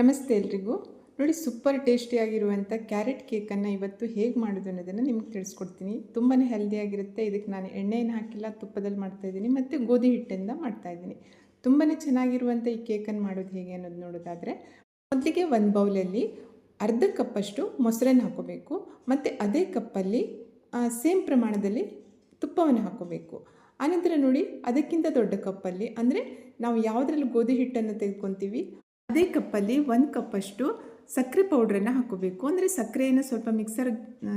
ನಮಸ್ತೆ ಎಲ್ರಿಗೂ. ನೋಡಿ, ಸೂಪರ್ ಟೇಸ್ಟಿಯಾಗಿರುವಂಥ ಕ್ಯಾರೆಟ್ ಕೇಕನ್ನು ಇವತ್ತು ಹೇಗೆ ಮಾಡೋದು ಅನ್ನೋದನ್ನು ನಿಮ್ಗೆ ತಿಳಿಸ್ಕೊಡ್ತೀನಿ. ತುಂಬಾ ಹೆಲ್ದಿಯಾಗಿರುತ್ತೆ. ಇದಕ್ಕೆ ನಾನು ಎಣ್ಣೆಯನ್ನು ಹಾಕಿಲ್ಲ, ತುಪ್ಪದಲ್ಲಿ ಮಾಡ್ತಾಯಿದ್ದೀನಿ ಮತ್ತು ಗೋಧಿ ಹಿಟ್ಟಿಂದ ಮಾಡ್ತಾಯಿದ್ದೀನಿ. ತುಂಬಾ ಚೆನ್ನಾಗಿರುವಂಥ ಈ ಕೇಕನ್ನು ಮಾಡೋದು ಹೇಗೆ ಅನ್ನೋದು ನೋಡೋದಾದರೆ, ಮೊದಲಿಗೆ ಒಂದು ಬೌಲಲ್ಲಿ ಅರ್ಧ ಕಪ್ಪಷ್ಟು ಮೊಸರನ್ನು ಹಾಕೋಬೇಕು ಮತ್ತು ಅದೇ ಕಪ್ಪಲ್ಲಿ ಸೇಮ್ ಪ್ರಮಾಣದಲ್ಲಿ ತುಪ್ಪವನ್ನು ಹಾಕೋಬೇಕು. ಆನಂತರ ನೋಡಿ, ಅದಕ್ಕಿಂತ ದೊಡ್ಡ ಕಪ್ಪಲ್ಲಿ, ಅಂದರೆ ನಾವು ಯಾವುದ್ರಲ್ಲಿ ಗೋಧಿ ಹಿಟ್ಟನ್ನು ತೆಗೆದುಕೊತೀವಿ ಅದೇ ಕಪ್ಪಲ್ಲಿ 1 ಕಪ್ಪಷ್ಟು ಸಕ್ಕರೆ ಪೌಡ್ರನ್ನು ಹಾಕೋಬೇಕು. ಅಂದರೆ ಸಕ್ಕರೆಯನ್ನು ಸ್ವಲ್ಪ ಮಿಕ್ಸರ್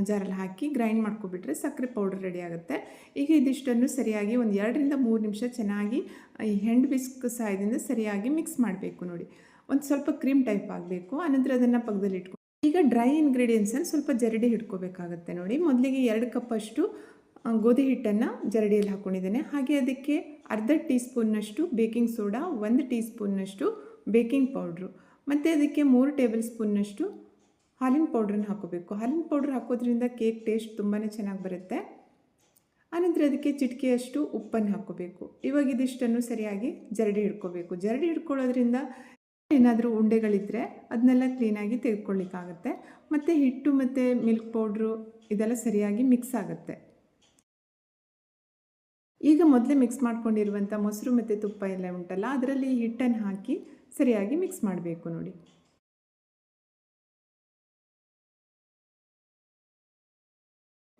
ಜಾರಲ್ಲಿ ಹಾಕಿ ಗ್ರೈಂಡ್ ಮಾಡ್ಕೊಬಿಟ್ರೆ ಸಕ್ಕರೆ ಪೌಡ್ರ್ ರೆಡಿ ಆಗುತ್ತೆ. ಈಗ ಇದಿಷ್ಟನ್ನು ಸರಿಯಾಗಿ ಒಂದು 2ರಿಂದ 3 ನಿಮಿಷ ಚೆನ್ನಾಗಿ ಈ ಹ್ಯಾಂಡ್ ವಿಸ್ಕ್ ಸಹಾಯದಿಂದ ಸರಿಯಾಗಿ ಮಿಕ್ಸ್ ಮಾಡಬೇಕು. ನೋಡಿ, ಒಂದು ಸ್ವಲ್ಪ ಕ್ರೀಮ್ ಟೈಪ್ ಆಗಬೇಕು. ಆನಂತರ ಅದನ್ನು ಪಕ್ಕದಲ್ಲಿ ಇಟ್ಕೊಂಡು ಈಗ ಡ್ರೈ ಇಂಗ್ರೀಡಿಯೆಂಟ್ಸನ್ನು ಸ್ವಲ್ಪ ಜರಡಿ ಹಿಡ್ಕೋಬೇಕಾಗತ್ತೆ. ನೋಡಿ, ಮೊದಲಿಗೆ 2 ಕಪ್ಪಷ್ಟು ಗೋಧಿ ಹಿಟ್ಟನ್ನು ಜರಡಿಯಲ್ಲಿ ಹಾಕ್ಕೊಂಡಿದ್ದೇನೆ. ಹಾಗೆ ಅದಕ್ಕೆ ಅರ್ಧ ಟೀ ಸ್ಪೂನ್ನಷ್ಟು ಬೇಕಿಂಗ್ ಸೋಡಾ, 1 ಟೀ ಸ್ಪೂನ್ನಷ್ಟು ಬೇಕಿಂಗ್ ಪೌಡ್ರು ಮತ್ತು ಅದಕ್ಕೆ 3 ಟೇಬಲ್ ಸ್ಪೂನ್ನಷ್ಟು ಹಾಲಿನ ಪೌಡ್ರನ್ನು ಹಾಕೋಬೇಕು. ಹಾಲಿನ ಪೌಡ್ರ್ ಹಾಕೋದ್ರಿಂದ ಕೇಕ್ ಟೇಸ್ಟ್ ತುಂಬಾ ಚೆನ್ನಾಗಿ ಬರುತ್ತೆ. ಆನಂತರ ಅದಕ್ಕೆ ಚಿಟಿಕೆಯಷ್ಟು ಉಪ್ಪನ್ನು ಹಾಕೋಬೇಕು. ಇವಾಗ ಇದಿಷ್ಟನ್ನು ಸರಿಯಾಗಿ ಜರಡಿ ಹಿಡ್ಕೋಬೇಕು. ಜರಡಿ ಹಿಡ್ಕೊಳ್ಳೋದ್ರಿಂದ ಏನಾದರೂ ಉಂಡೆಗಳಿದ್ದರೆ ಅದನ್ನೆಲ್ಲ ಕ್ಲೀನಾಗಿ ತೆಗೆದುಕೊಳ್ಳಿಕ್ಕಾಗತ್ತೆ. ಮತ್ತು ಹಿಟ್ಟು ಮತ್ತು ಮಿಲ್ಕ್ ಪೌಡ್ರು ಇದೆಲ್ಲ ಸರಿಯಾಗಿ ಮಿಕ್ಸ್ ಆಗುತ್ತೆ. ಈಗ ಮೊದಲೇ ಮಿಕ್ಸ್ ಮಾಡ್ಕೊಂಡಿರುವಂಥ ಮೊಸರು ಮತ್ತು ತುಪ್ಪ ಎಲ್ಲ ಉಂಟಲ್ಲ, ಅದರಲ್ಲಿ ಹಿಟ್ಟನ್ನು ಹಾಕಿ ಸರಿಯಾಗಿ ಮಿಕ್ಸ್ ಮಾಡಬೇಕು.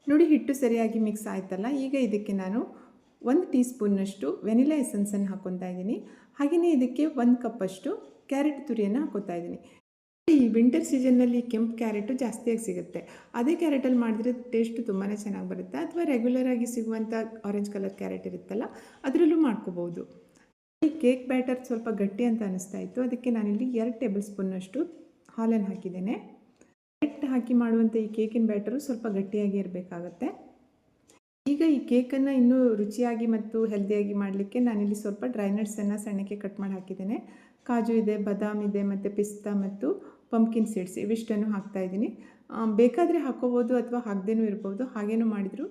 ನೋಡಿ, ಹಿಟ್ಟು ಸರಿಯಾಗಿ ಮಿಕ್ಸ್ ಆಯ್ತಲ್ಲ. ಈಗ ಇದಕ್ಕೆ ನಾನು 1 ಟೀ ಸ್ಪೂನ್ನಷ್ಟು ವೆನಿಲಾ ಎಸೆನ್ಸನ್ನು ಹಾಕ್ಕೊತಾ ಇದ್ದೀನಿ. ಹಾಗೆಯೇ ಇದಕ್ಕೆ 1 ಕಪ್ಪಷ್ಟು ಕ್ಯಾರೆಟ್ ತುರಿಯನ್ನು ಹಾಕೋತಾ ಇದ್ದೀನಿ. ಈ ವಿಂಟರ್ ಸೀಸನ್ನಲ್ಲಿ ಕೆಂಪು ಕ್ಯಾರೆಟು ಜಾಸ್ತಿಯಾಗಿ ಸಿಗುತ್ತೆ. ಅದೇ ಕ್ಯಾರೆಟಲ್ಲಿ ಮಾಡಿದ್ರೆ ಟೇಸ್ಟು ತುಂಬಾ ಚೆನ್ನಾಗಿ ಬರುತ್ತೆ. ಅಥವಾ ರೆಗ್ಯುಲರಾಗಿ ಸಿಗುವಂಥ ಆರೆಂಜ್ ಕಲರ್ ಕ್ಯಾರೆಟ್ ಇರುತ್ತಲ್ಲ, ಅದರಲ್ಲೂ ಮಾಡ್ಕೋಬೋದು. ಈ ಕೇಕ್ ಬ್ಯಾಟರ್ ಸ್ವಲ್ಪ ಗಟ್ಟಿ ಅಂತ ಅನ್ನಿಸ್ತಾ ಇತ್ತು. ಅದಕ್ಕೆ ನಾನಿಲ್ಲಿ 2 ಟೇಬಲ್ ಸ್ಪೂನ್ನಷ್ಟು ಹಾಲನ್ನು ಹಾಕಿದ್ದೇನೆ. ಡೈರೆಕ್ಟ್ ಹಾಕಿ ಮಾಡುವಂಥ ಈ ಕೇಕಿನ ಬ್ಯಾಟರು ಸ್ವಲ್ಪ ಗಟ್ಟಿಯಾಗಿ ಇರಬೇಕಾಗತ್ತೆ. ಈಗ ಈ ಕೇಕನ್ನು ಇನ್ನೂ ರುಚಿಯಾಗಿ ಮತ್ತು ಹೆಲ್ದಿಯಾಗಿ ಮಾಡಲಿಕ್ಕೆ ನಾನಿಲ್ಲಿ ಸ್ವಲ್ಪ ಡ್ರೈ ನಟ್ಸನ್ನು ಸಣ್ಣಕ್ಕೆ ಕಟ್ ಮಾಡಿ ಹಾಕಿದ್ದೇನೆ. ಕಾಜು ಇದೆ, ಬಾದಾಮ್ ಇದೆ, ಮತ್ತು ಪಿಸ್ತಾ ಮತ್ತು ಪಂಪ್ಕಿನ್ ಸೀಡ್ಸ್ ಇವಿಷ್ಟನ್ನು ಹಾಕ್ತಾಯಿದ್ದೀನಿ. ಬೇಕಾದರೆ ಹಾಕ್ಕೋಬೋದು ಅಥವಾ ಹಾಕದೇನೂ ಇರ್ಬೋದು. ಹಾಗೇನೂ ಮಾಡಿದರೂ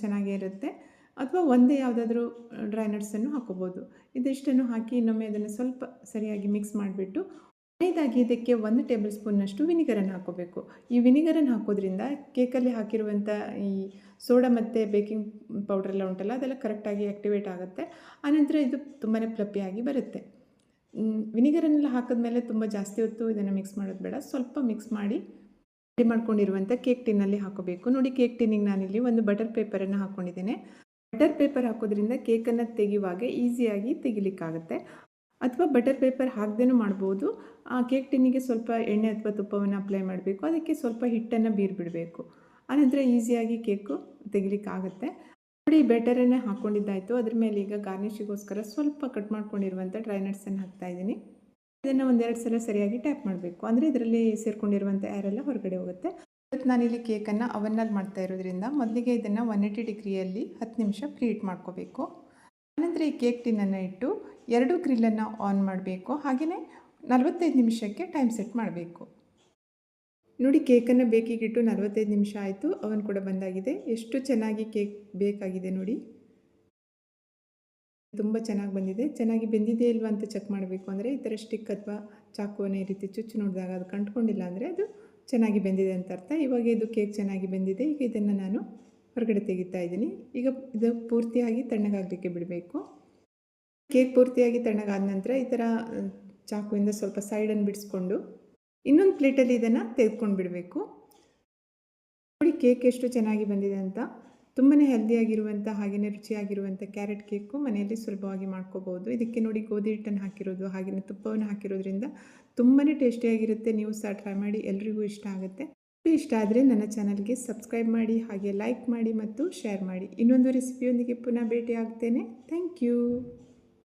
ಚೆನ್ನಾಗೇ ಇರುತ್ತೆ. ಅಥವಾ ಒಂದೇ ಯಾವುದಾದ್ರೂ ಡ್ರೈ ನಟ್ಸನ್ನು ಹಾಕೋಬೋದು. ಇದಿಷ್ಟನ್ನು ಹಾಕಿ ಇನ್ನೊಮ್ಮೆ ಅದನ್ನು ಸ್ವಲ್ಪ ಸರಿಯಾಗಿ ಮಿಕ್ಸ್ ಮಾಡಿಬಿಟ್ಟು ಕೊನೆಯದಾಗಿ ಇದಕ್ಕೆ 1 ಟೇಬಲ್ ಸ್ಪೂನ್ನಷ್ಟು ವಿನಿಗರನ್ನು ಹಾಕೋಬೇಕು. ಈ ವಿನಿಗರನ್ನು ಹಾಕೋದ್ರಿಂದ ಕೇಕಲ್ಲಿ ಹಾಕಿರುವಂಥ ಈ ಸೋಡಾ ಮತ್ತು ಬೇಕಿಂಗ್ ಪೌಡ್ರೆಲ್ಲ ಉಂಟಲ್ಲ, ಅದೆಲ್ಲ ಕರೆಕ್ಟಾಗಿ ಆ್ಯಕ್ಟಿವೇಟ್ ಆಗುತ್ತೆ. ಆನಂತರ ಇದು ತುಂಬಾ ಫ್ಲಫಿಯಾಗಿ ಬರುತ್ತೆ. ವಿನಿಗರನ್ನೆಲ್ಲ ಹಾಕಿದ್ಮೇಲೆ ತುಂಬ ಜಾಸ್ತಿ ಹೊತ್ತು ಇದನ್ನು ಮಿಕ್ಸ್ ಮಾಡೋದು ಬೇಡ. ಸ್ವಲ್ಪ ಮಿಕ್ಸ್ ಮಾಡಿ ರೆಡಿ ಮಾಡ್ಕೊಂಡಿರುವಂಥ ಕೇಕ್ ಟಿನ್ನಲ್ಲಿ ಹಾಕೋಬೇಕು. ನೋಡಿ, ಕೇಕ್ ಟಿನ್ನಿಗೆ ನಾನಿಲ್ಲಿ ಒಂದು ಬಟರ್ ಪೇಪರನ್ನು ಹಾಕ್ಕೊಂಡಿದ್ದೇನೆ. ಬಟರ್ ಪೇಪರ್ ಹಾಕೋದ್ರಿಂದ ಕೇಕನ್ನು ತೆಗೆಯುವಾಗ ಈಸಿಯಾಗಿ ತೆಗಿಲಿಕ್ಕಾಗುತ್ತೆ. ಅಥವಾ ಬಟರ್ ಪೇಪರ್ ಹಾಕದೇನೂ ಮಾಡ್ಬೋದು. ಆ ಕೇಕ್ ಟಿನ್ನಿಗೆ ಸ್ವಲ್ಪ ಎಣ್ಣೆ ಅಥವಾ ತುಪ್ಪವನ್ನು ಅಪ್ಲೈ ಮಾಡಬೇಕು. ಅದಕ್ಕೆ ಸ್ವಲ್ಪ ಹಿಟ್ಟನ್ನು ಬೀರ್ಬಿಡಬೇಕು. ಆನಂತರ ಈಸಿಯಾಗಿ ಕೇಕು ತೆಗಿಲಿಕ್ಕಾಗುತ್ತೆ. ನೋಡಿ, ಬ್ಯಾಟರನ್ನೇ ಹಾಕ್ಕೊಂಡಿದ್ದಾಯಿತು. ಅದ್ರ ಮೇಲೆ ಈಗ ಗಾರ್ನಿಷಿಗೋಸ್ಕರ ಸ್ವಲ್ಪ ಕಟ್ ಮಾಡ್ಕೊಂಡಿರುವಂಥ ಡ್ರೈ ನಟ್ಸನ್ನು ಹಾಕ್ತಾಯಿದ್ದೀನಿ. ಇದನ್ನು 1-2 ಸಲ ಸರಿಯಾಗಿ ಟ್ಯಾಪ್ ಮಾಡಬೇಕು. ಅಂದರೆ ಇದರಲ್ಲಿ ಸೇರಿಕೊಂಡಿರುವಂಥ ಏರೆಲ್ಲ ಹೊರಗಡೆ ಹೋಗುತ್ತೆ. ಇವತ್ತು ನಾನಿಲ್ಲಿ ಕೇಕನ್ನು ಅವನ್ನಲ್ಲಿ ಮಾಡ್ತಾ ಇರೋದ್ರಿಂದ ಮೊದಲಿಗೆ ಇದನ್ನು 180 ಡಿಗ್ರಿಯಲ್ಲಿ 10 ನಿಮಿಷ ಪ್ರೀಹೀಟ್ ಮಾಡ್ಕೋಬೇಕು. ಆನಂತರ ಈ ಕೇಕ್ ಟಿನ್ನನ್ನು ಇಟ್ಟು 2 ಗ್ರಿಲ್ಲನ್ನು ಆನ್ ಮಾಡಬೇಕು. ಹಾಗೆಯೇ 45 ನಿಮಿಷಕ್ಕೆ ಟೈಮ್ ಸೆಟ್ ಮಾಡಬೇಕು. ನೋಡಿ, ಕೇಕನ್ನು ಬೇಕಿಗಿಟ್ಟು 45 ನಿಮಿಷ ಆಯಿತು. ಅವನ್ ಕೂಡ ಬಂದಾಗಿದೆ. ಎಷ್ಟು ಚೆನ್ನಾಗಿ ಕೇಕ್ ಬೇಕಾಗಿದೆ ನೋಡಿ. ತುಂಬ ಚೆನ್ನಾಗಿ ಬಂದಿದೆ. ಚೆನ್ನಾಗಿ ಬೆಂದಿದೆ ಇಲ್ವಾ ಅಂತ ಚೆಕ್ ಮಾಡಬೇಕು. ಅಂದರೆ ಈ ಥರ ಸ್ಟಿಕ್ ಅಥವಾ ಚಾಕುವನ್ನು ಈ ರೀತಿ ಚುಚ್ಚು ನೋಡಿದಾಗ ಅದು ಕಂಡುಕೊಂಡಿಲ್ಲ ಅಂದರೆ ಅದು ಚೆನ್ನಾಗಿ ಬೆಂದಿದೆ ಅಂತ ಅರ್ಥ. ಇವಾಗ ಇದು ಕೇಕ್ ಚೆನ್ನಾಗಿ ಬೆಂದಿದೆ. ಈಗ ಇದನ್ನು ನಾನು ಹೊರಗಡೆ ತೆಗಿತಾ ಇದ್ದೀನಿ. ಈಗ ಇದು ಪೂರ್ತಿಯಾಗಿ ತಣ್ಣಗಾಗಲಿಕ್ಕೆ ಬಿಡಬೇಕು. ಕೇಕ್ ಪೂರ್ತಿಯಾಗಿ ತಣ್ಣಗಾದ ನಂತರ ಈ ಥರ ಚಾಕುವಿಂದ ಸ್ವಲ್ಪ ಸೈಡನ್ನು ಬಿಡಿಸ್ಕೊಂಡು ಇನ್ನೊಂದು ಪ್ಲೇಟಲ್ಲಿ ಇದನ್ನು ತೆಗೆದುಕೊಂಡು ಬಿಡಬೇಕು. ನೋಡಿ, ಕೇಕ್ ಎಷ್ಟು ಚೆನ್ನಾಗಿ ಬಂದಿದೆ ಅಂತ. ತುಂಬಾ ಹೆಲ್ದಿಯಾಗಿರುವಂಥ ಹಾಗೆಯೇ ರುಚಿಯಾಗಿರುವಂಥ ಕ್ಯಾರೆಟ್ ಕೇಕು ಮನೆಯಲ್ಲಿ ಸುಲಭವಾಗಿ ಮಾಡ್ಕೋಬೋದು. ಇದಕ್ಕೆ ನೋಡಿ, ಗೋಧಿ ಹಿಟ್ಟನ್ನು ಹಾಕಿರೋದು ಹಾಗೆಯೇ ತುಪ್ಪವನ್ನು ಹಾಕಿರೋದ್ರಿಂದ ತುಂಬಾ ಟೇಸ್ಟಿಯಾಗಿರುತ್ತೆ. ನೀವು ಸಹ ಟ್ರೈ ಮಾಡಿ, ಎಲ್ರಿಗೂ ಇಷ್ಟ ಆಗುತ್ತೆ. ಇಷ್ಟ ಆದರೆ ನನ್ನ ಚಾನಲ್ಗೆ ಸಬ್ಸ್ಕ್ರೈಬ್ ಮಾಡಿ, ಹಾಗೆ ಲೈಕ್ ಮಾಡಿ ಮತ್ತು ಶೇರ್ ಮಾಡಿ. ಇನ್ನೊಂದು ರೆಸಿಪಿಯೊಂದಿಗೆ ಪುನಃ ಭೇಟಿ ಆಗ್ತೇನೆ. Thank you.